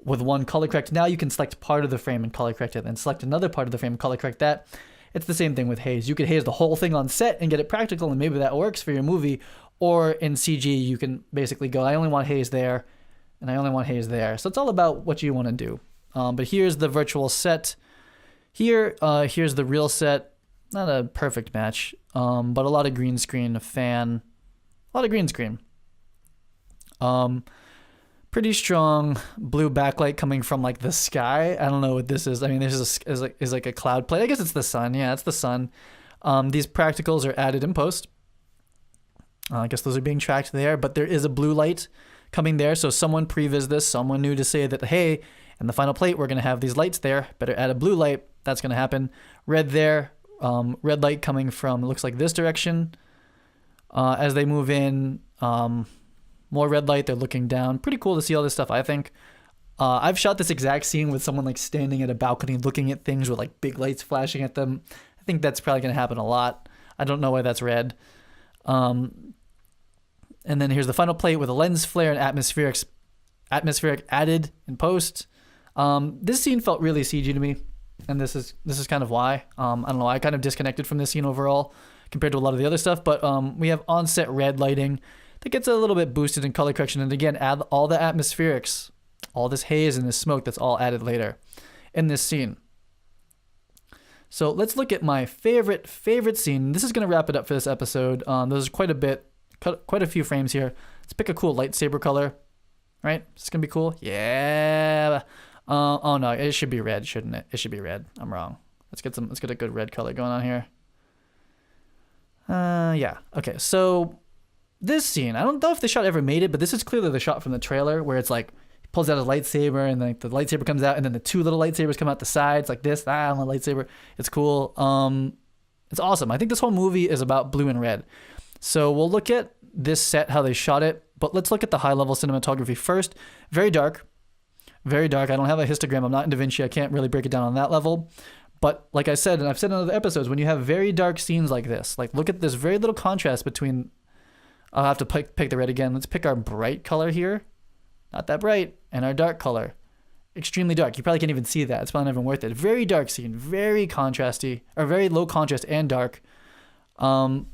with one color correct. Now you can select part of the frame and color correct it, and select another part of the frame and color correct that. It's the same thing with haze. You could haze the whole thing on set and get it practical, and maybe that works for your movie. Or in CG, you can basically go, I only want haze there, and I only want haze there. So it's all about what you want to do. But here's the virtual set. Here's the real set. Not a perfect match, but a lot of green screen, a lot of green screen. Pretty strong blue backlight coming from like the sky. I don't know what this is. I mean, this is like a cloud plate. I guess it's the sun. Yeah, it's the sun. These practicals are added in post. I guess those are being tracked there, but there is a blue light coming there. So someone previs this. Someone knew to say that, hey, in the final plate, we're going to have these lights there. Better add a blue light. That's going to happen. Red there. Red light coming from, it looks like this direction. As they move in, more red light. They're looking down. Pretty cool to see all this stuff, I think. I've shot this exact scene with someone like standing at a balcony looking at things with like big lights flashing at them. I think that's probably going to happen a lot. I don't know why that's red. And then here's the final plate with a lens flare and atmospheric added in post. This scene felt really CG to me, and this is kind of why. I don't know. I kind of disconnected from this scene overall compared to a lot of the other stuff. But we have on-set red lighting that gets a little bit boosted in color correction, and again, add all the atmospherics, all this haze and this smoke that's all added later in this scene. So let's look at my favorite scene. This is going to wrap it up for this episode. There's quite a few frames here. Let's pick a cool lightsaber color, right? It's going to be cool. Yeah. Oh no, it should be red, shouldn't it? It should be red. I'm wrong. Let's get a good red color going on here. Yeah. Okay. So this scene, I don't know if the shot ever made it, but this is clearly the shot from the trailer where it's like he pulls out his lightsaber and then the lightsaber comes out and then the two little lightsabers come out the sides like this. I want a lightsaber. It's cool. It's awesome. I think this whole movie is about blue and red. So we'll look at this set, how they shot it, but let's look at the high level cinematography first. Very dark. Very dark. I don't have a histogram. I'm not in DaVinci. I can't really break it down on that level. But like I said, and I've said in other episodes, when you have very dark scenes like this, like look at this very little contrast between, I'll have to pick the red again. Let's pick our bright color here. Not that bright. And our dark color. Extremely dark. You probably can't even see that. It's probably not even worth it. Very dark scene. Very contrasty, or very low contrast and dark. And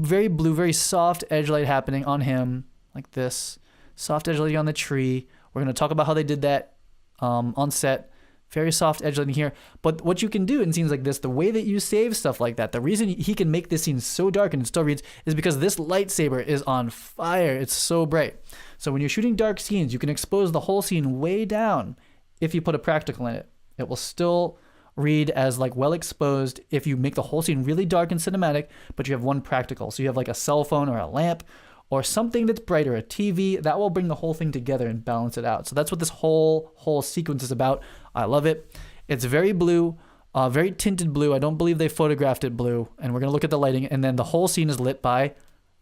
very blue, very soft edge light happening on him like this. Soft edge lighting on the tree. We're going to talk about how they did that on set. Very soft edge lighting here. But what you can do in scenes like this, the way that you save stuff like that, the reason he can make this scene so dark and it still reads is because this lightsaber is on fire. It's so bright. So when you're shooting dark scenes, you can expose the whole scene way down if you put a practical in it. It will still read as like well exposed if you make the whole scene really dark and cinematic, but you have one practical. So you have like a cell phone or a lamp or something that's brighter, a TV, that will bring the whole thing together and balance it out. So that's what this whole sequence is about. I love it. It's very blue, very tinted blue. I don't believe they photographed it blue. And we're going to look at the lighting. And then the whole scene is lit by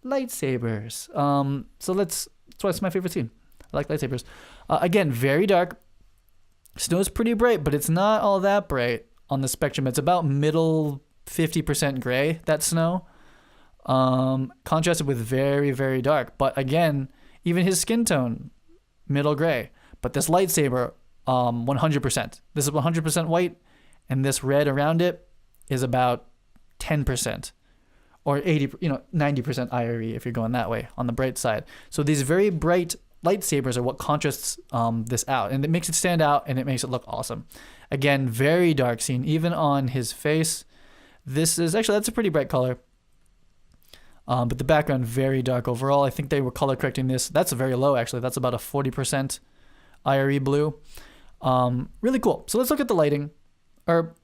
lightsabers. So that's why it's my favorite scene. I like lightsabers. Again, very dark. Snow's pretty bright, but it's not all that bright on the spectrum. It's about middle 50% gray, that snow. Contrasted with very, very dark. But again, even his skin tone, middle gray. But this lightsaber, 100%. This is 100% white, and this red around it is about 10% or 90% IRE if you're going that way on the bright side. So these very bright lightsabers are what contrasts this out, and it makes it stand out and it makes it look awesome. Again, very dark scene, even on his face. This is actually, that's a pretty bright color. But the background, very dark overall. I think they were color correcting this. That's very low, actually. That's about a 40% IRE blue. Really cool. So let's look at the lighting. or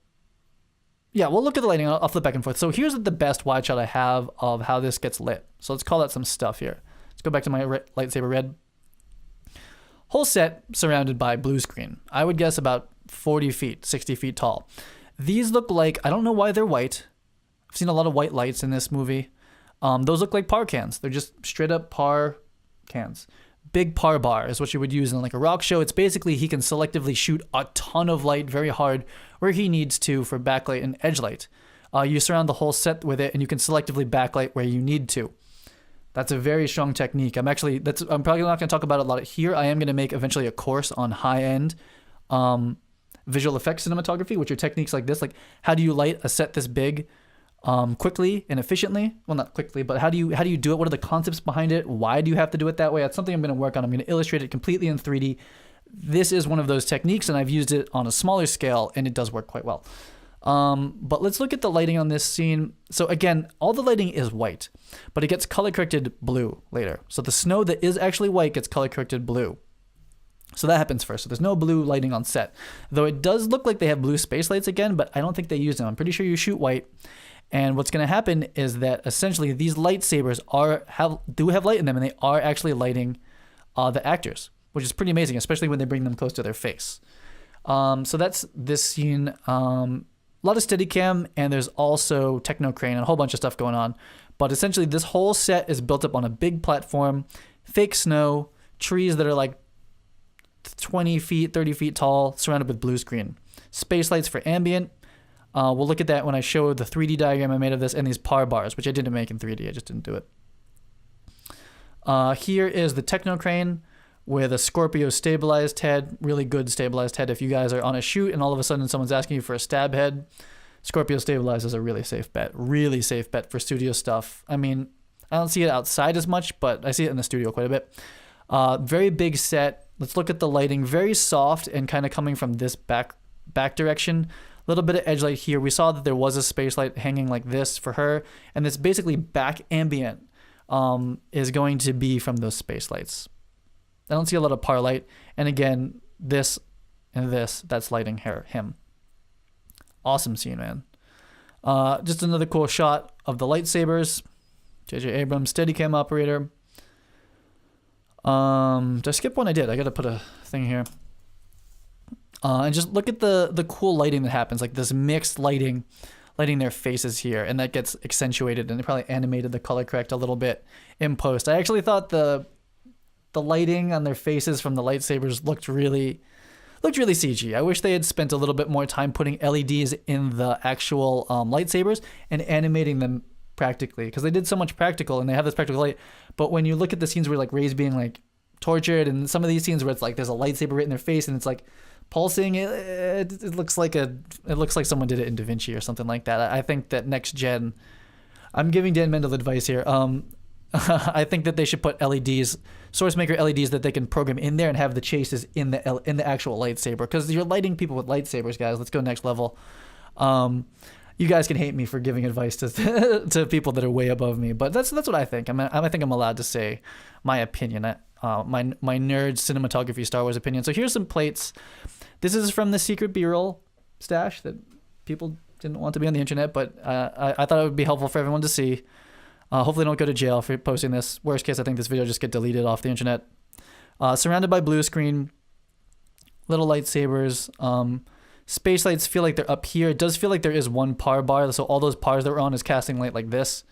yeah, we'll look at the lighting. I'll flip back and forth. So here's the best wide shot I have of how this gets lit. So let's call that some stuff here. Let's go back to my lightsaber red. Whole set surrounded by blue screen. I would guess about 40 feet, 60 feet tall. These look like, I don't know why they're white. I've seen a lot of white lights in this movie. Those look like par cans. They're just straight up par cans. Big par bar is what you would use in like a rock show. It's basically he can selectively shoot a ton of light very hard where he needs to for backlight and edge light. You surround the whole set with it and you can selectively backlight where you need to. That's a very strong technique. I'm probably not going to talk about it a lot here. I am going to make eventually a course on high-end visual effects cinematography, which are techniques like this. Like, how do you light a set this big quickly and efficiently? Well, not quickly, but how do you do it? What are the concepts behind it? Why do you have to do it that way? That's something I'm going to work on. I'm going to illustrate it completely in 3D. This is one of those techniques, and I've used it on a smaller scale, and it does work quite well. But let's look at the lighting on this scene. So again, all the lighting is white, but it gets color corrected blue later. So the snow that is actually white gets color corrected blue. So that happens first. So there's no blue lighting on set, though it does look like they have blue space lights again, but I don't think they use them. I'm pretty sure you shoot white. And what's going to happen is that essentially these lightsabers do have light in them, and they are actually lighting the actors, which is pretty amazing, especially when they bring them close to their face. So that's this scene. A lot of Steadicam, and there's also Techno Crane and a whole bunch of stuff going on. But essentially, this whole set is built up on a big platform, fake snow, trees that are like 20 feet, 30 feet tall, surrounded with blue screen. Space lights for ambient. We'll look at that when I show the 3D diagram I made of this and these par bars, which I didn't make in 3D. I just didn't do it. Here is the Techno Crane with a Scorpio stabilized head, really good stabilized head. If you guys are on a shoot and all of a sudden someone's asking you for a stab head, Scorpio stabilized is a really safe bet for studio stuff. I mean, I don't see it outside as much, but I see it in the studio quite a bit. Very big set. Let's look at the lighting. Very soft and kind of coming from this back direction. A little bit of edge light here. We saw that there was a space light hanging like this for her, and this basically back ambient is going to be from those space lights. I don't see a lot of par light. And again, this and this, that's lighting him. Awesome scene, man. Just another cool shot of the lightsabers. J.J. Abrams, Steadicam operator. Did I skip one? I did. I got to put a thing here. And just look at the cool lighting that happens, like this mixed lighting their faces here, and that gets accentuated, and they probably animated the color correct a little bit in post. I actually thought the lighting on their faces from the lightsabers looked really CG. I wish they had spent a little bit more time putting LEDs in the actual lightsabers and animating them practically, because they did so much practical and they have this practical light. But when you look at the scenes where like Rey's being like tortured, and some of these scenes where it's like there's a lightsaber right in their face and it's like pulsing, it looks like someone did it in Da Vinci or something like that. I think that next gen, I'm giving Dan Mendel advice here. I think that they should put LEDs, source maker LEDs that they can program in there and have the chases in the actual lightsaber, because you're lighting people with lightsabers, guys. Let's go next level. You guys can hate me for giving advice to people that are way above me, but that's what I think. I think I'm allowed to say my opinion, my nerd cinematography Star Wars opinion. So here's some plates. This is from the secret B-roll stash that people didn't want to be on the internet, but I thought it would be helpful for everyone to see. Hopefully don't go to jail for posting this. Worst case, I think this video just get deleted off the internet. Surrounded by blue screen, little lightsabers. Space lights feel like they're up here. It does feel like there is one par bar, so all those pars that we're on is casting light like this.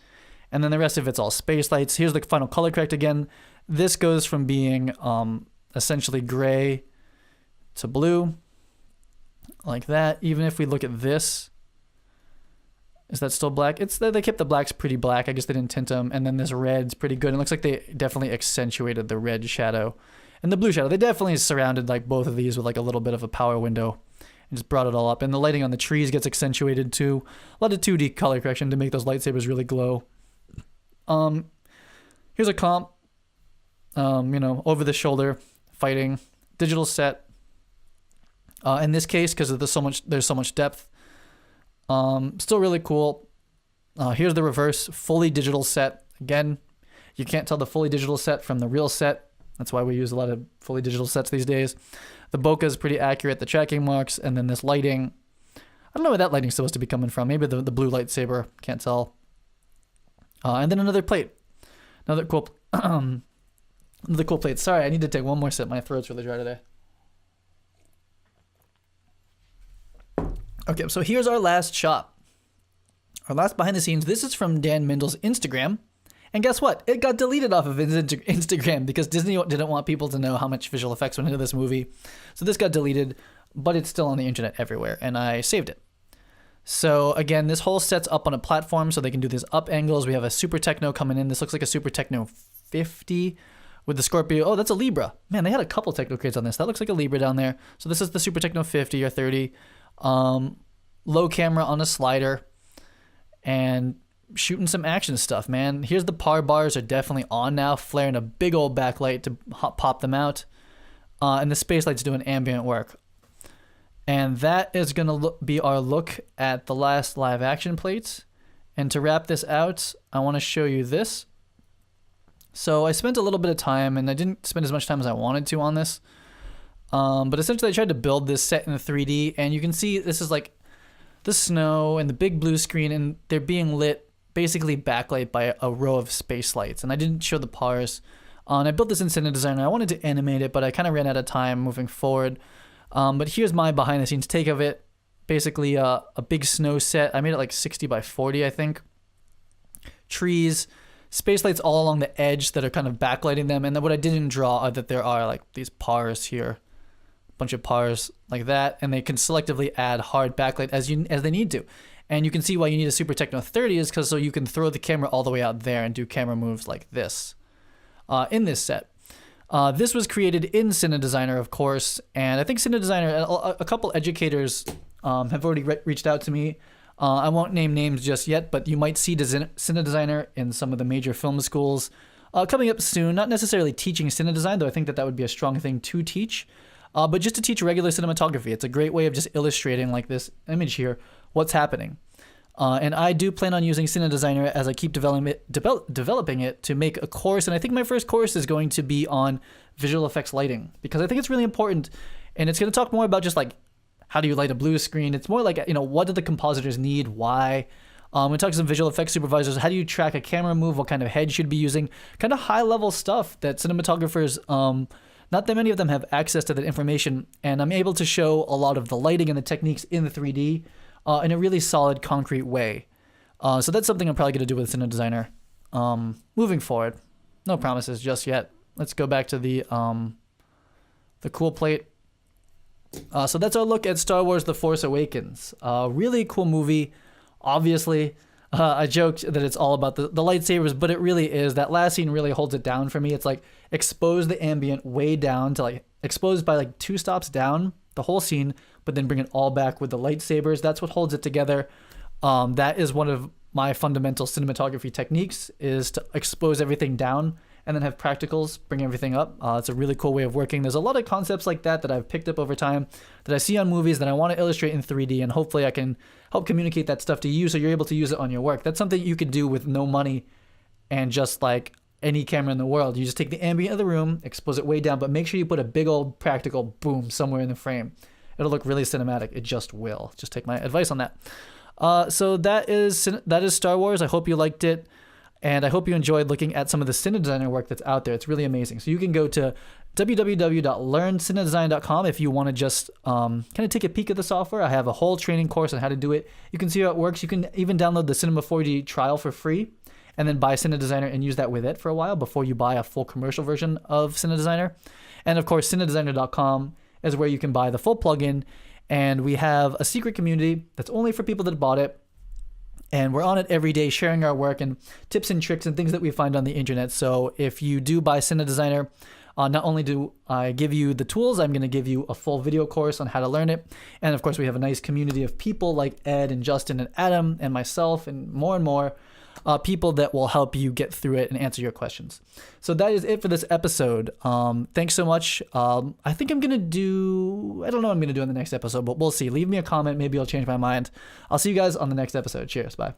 And then the rest of it's all space lights. Here's the final color correct again. This goes from being essentially gray to blue, like that. Even if we look at this, is that still black? They kept the blacks pretty black. I guess they didn't tint them. And then this red's pretty good. It looks like they definitely accentuated the red shadow and the blue shadow. They definitely surrounded like both of these with like a little bit of a power window and just brought it all up. And the lighting on the trees gets accentuated too. A lot of 2D color correction to make those lightsabers really glow. Here's a comp. Over the shoulder fighting, digital set. In this case, because there's so much depth. Still really cool. Here's the reverse, fully digital set. Again, you can't tell the fully digital set from the real set. That's why we use a lot of fully digital sets these days. The bokeh is pretty accurate, the tracking marks, and then this lighting. I don't know where that lighting's supposed to be coming from. Maybe the blue lightsaber. Can't tell. And then another plate. Another cool plate. Sorry, I need to take one more sip. My throat's really dry today. Okay, so here's our last shot. Our last behind the scenes. This is from Dan Mindl's Instagram. And guess what? It got deleted off of his Instagram because Disney didn't want people to know how much visual effects went into this movie. So this got deleted, but it's still on the internet everywhere, and I saved it. So again, this whole set's up on a platform so they can do these up angles. We have a Super Techno coming in. This looks like a Super Techno 50 with the Scorpio. Oh, that's a Libra. Man, they had a couple Techno crates on this. That looks like a Libra down there. So this is the Super Techno 50 or 30. Low camera on a slider and shooting some action stuff, man. Here's the par bars are definitely on now, flaring a big old backlight to pop them out. And the space light's doing ambient work. And that is going to be our look at the last live action plates. And to wrap this out, I want to show you this. So I spent a little bit of time, and I didn't spend as much time as I wanted to on this. But essentially I tried to build this set in 3D, and you can see this is like the snow and the big blue screen, and they're being lit basically backlight by a row of space lights. And I didn't show the pars. And I built this in Cin-designer. I wanted to animate it, but I kind of ran out of time moving forward. But here's my behind the scenes take of it. Basically a big snow set. I made it like 60 by 40, I think. Trees, space lights all along the edge that are kind of backlighting them. And then what I didn't draw are that there are like these pars here. A bunch of pars like that. And they can selectively add hard backlight as they need to. And you can see why you need a Super Techno 30 is because so you can throw the camera all the way out there and do camera moves like this in this set. This was created in Cine-designer, of course, and I think Cine-designer, a couple educators have already reached out to me. I won't name names just yet, but you might see Cine-designer in some of the major film schools coming up soon. Not necessarily teaching Cine-design, though I think that would be a strong thing to teach, but just to teach regular cinematography. It's a great way of just illustrating, like this image here, what's happening. And I do plan on using Cine-designer as I keep developing it to make a course. And I think my first course is going to be on visual effects lighting because I think it's really important. And it's going to talk more about just like, how do you light a blue screen? It's more like, what do the compositors need? Why? We talk to some visual effects supervisors. How do you track a camera move? What kind of head should be using? Kind of high level stuff that cinematographers, not that many of them have access to that information. And I'm able to show a lot of the lighting and the techniques in the 3D. In a really solid, concrete way. So that's something I'm probably going to do with Cine-designer moving forward. No promises just yet. Let's go back to the cool plate. So that's our look at Star Wars The Force Awakens. Really cool movie. Obviously, I joked that it's all about the lightsabers, but it really is. That last scene really holds it down for me. It's like expose the ambient way down to like exposed by like 2 stops down, the whole scene, but then bring it all back with the lightsabers. That's what holds it together. That is one of my fundamental cinematography techniques, is to expose everything down and then have practicals bring everything up. It's a really cool way of working. There's a lot of concepts like that that I've picked up over time that I see on movies that I want to illustrate in 3D, and hopefully I can help communicate that stuff to you so you're able to use it on your work. That's something you can do with no money and just like any camera in the world. You just take the ambient of the room, expose it way down, but make sure you put a big old practical boom somewhere in the frame. It'll look really cinematic. It just will. Just take my advice on that. So that is Star Wars. I hope you liked it. And I hope you enjoyed looking at some of the Cine-designer work that's out there. It's really amazing. So you can go to www.learncinedesign.com if you want to just kind of take a peek at the software. I have a whole training course on how to do it. You can see how it works. You can even download the Cinema 4D trial for free and then buy Cine-designer and use that with it for a while before you buy a full commercial version of Cine-designer. And of course, cinedesigner.com is where you can buy the full plugin. And we have a secret community that's only for people that bought it. And we're on it every day sharing our work and tips and tricks and things that we find on the internet. So if you do buy Cine-designer, not only do I give you the tools, I'm going to give you a full video course on how to learn it. And of course, we have a nice community of people like Ed and Justin and Adam and myself and more people that will help you get through it and answer your questions. So that is it for this episode. Thanks so much. I think I'm going to do, I don't know what I'm going to do in the next episode, but we'll see. Leave me a comment. Maybe I'll change my mind. I'll see you guys on the next episode. Cheers. Bye.